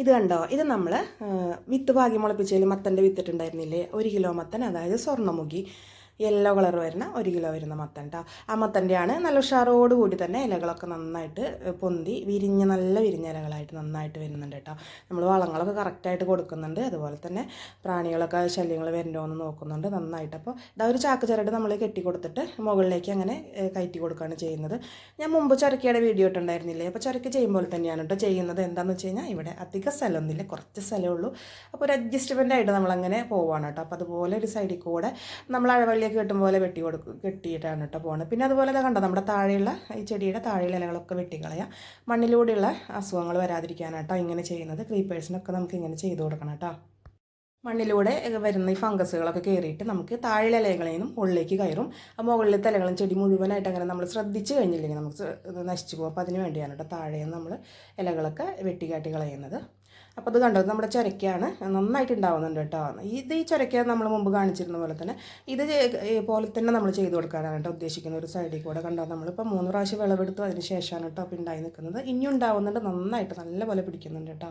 ഇത് കണ്ടോ, ഇത് നമ്മൾ വിത്ത് പാകി മുളപ്പിച്ചതിൽ മത്തൻ്റെ വിത്തിട്ടുണ്ടായിരുന്നില്ലേ, 1 കിലോ മത്തൻ, അതായത് സ്വർണ്ണമുഖി യെല്ലോ കളർ വരുന്ന 1 കിലോ വരുന്ന മത്തൻ കേട്ടോ. ആ മത്തൻ്റെയാണ് നല്ല ഉഷാറോട് കൂടി തന്നെ ഇലകളൊക്കെ നന്നായിട്ട് പൊന്തി നല്ല വിരിഞ്ഞ ഇലകളായിട്ട് നന്നായിട്ട് വരുന്നുണ്ട് കേട്ടോ. നമ്മൾ വളങ്ങളൊക്കെ കറക്റ്റായിട്ട് കൊടുക്കുന്നുണ്ട്, അതുപോലെ തന്നെ പ്രാണികളൊക്കെ ശല്യങ്ങൾ വരുന്നുണ്ടോ എന്ന് നോക്കുന്നുണ്ട് നന്നായിട്ട്. അപ്പോൾ ഇതാ ഒരു ചാക്ക് ചിരട് നമ്മൾ കെട്ടി കൊടുത്തിട്ട് മുകളിലേക്ക് അങ്ങനെ കയറ്റി കൊടുക്കുകയാണ് ചെയ്യുന്നത്. ഞാൻ മുമ്പ് ചുരക്കയുടെ വീഡിയോ ഇട്ടുണ്ടായിരുന്നില്ലേ, അപ്പോൾ ചുരക്ക് ചെയ്യുമ്പോൾ തന്നെയാണ് കേട്ടോ ചെയ്യുന്നത്. എന്താണെന്ന് വെച്ച് കഴിഞ്ഞാൽ ഇവിടെ അധികം സ്ഥലമൊന്നുമില്ല, കുറച്ച് സ്ഥലമേ ഉള്ളൂ. അപ്പോൾ ഒരു അഡ്ജസ്റ്റ്മെൻ്റ് ആയിട്ട് നമ്മളങ്ങനെ പോവുകയാണ് കേട്ടോ. അപ്പോൾ അതുപോലെ ഒരു സൈഡിൽ കൂടെ നമ്മൾ അഴവള്ളിയൊക്കെ കെട്ടും പോലെ കെട്ടിയിട്ടാണ് കേട്ടോ പോകുന്നത്. പിന്നെ അതുപോലെ കണ്ടോ, നമ്മുടെ താഴെയുള്ള ഈ ചെടിയുടെ താഴെയുള്ള ഇലകളൊക്കെ വെട്ടിക്കളയാം. മണ്ണിലൂടെയുള്ള അസുഖങ്ങൾ വരാതിരിക്കാനാട്ടോ ഇങ്ങനെ ചെയ്യുന്നത്. ക്രീപ്പേഴ്സിനൊക്കെ നമുക്ക് ഇങ്ങനെ ചെയ്ത് കൊടുക്കണം കേട്ടോ. മണ്ണിലൂടെ വരുന്ന ഈ ഫംഗസുകളൊക്കെ കയറിയിട്ട് നമുക്ക് താഴെ ഇലകളിൽ നിന്നും ഉള്ളിലേക്ക് കയറും. മുകളിലത്തെ ഇലകളും ചെടി മുഴുവനായിട്ട് അങ്ങനെ നമ്മൾ ശ്രദ്ധിച്ച് കഴിഞ്ഞില്ലെങ്കിൽ നമുക്ക് നശിച്ചു പോകും. അപ്പോൾ അതിന് വേണ്ടിയാണ് കേട്ടോ താഴെ നമ്മൾ ഇലകളൊക്കെ വെട്ടിക്കാട്ടി കളയുന്നത്. അപ്പോൾ അത് കണ്ടോ, നമ്മുടെ ചുരക്കയാണ് നന്നായിട്ട് ഉണ്ടാവുന്നുണ്ട് കേട്ടോ. ഈ ചുരക്ക നമ്മൾ മുമ്പ് കാണിച്ചിരുന്ന പോലെ തന്നെ പോലെ തന്നെ നമ്മൾ ചെയ്ത് കൊടുക്കാനാണ് കേട്ടോ ഉദ്ദേശിക്കുന്ന. ഒരു സൈഡിൽ കൂടെ കണ്ടോ, നമ്മളിപ്പോൾ 3 പ്രാവശ്യം വിളവെടുത്തു, അതിന് ശേഷമാണ് കേട്ടോ അപ്പോൾ ഉണ്ടായി നിൽക്കുന്നത്. ഇനിയും ഉണ്ടാവുന്നുണ്ട്, നന്നായിട്ട് നല്ലപോലെ പിടിക്കുന്നുണ്ട് കേട്ടോ.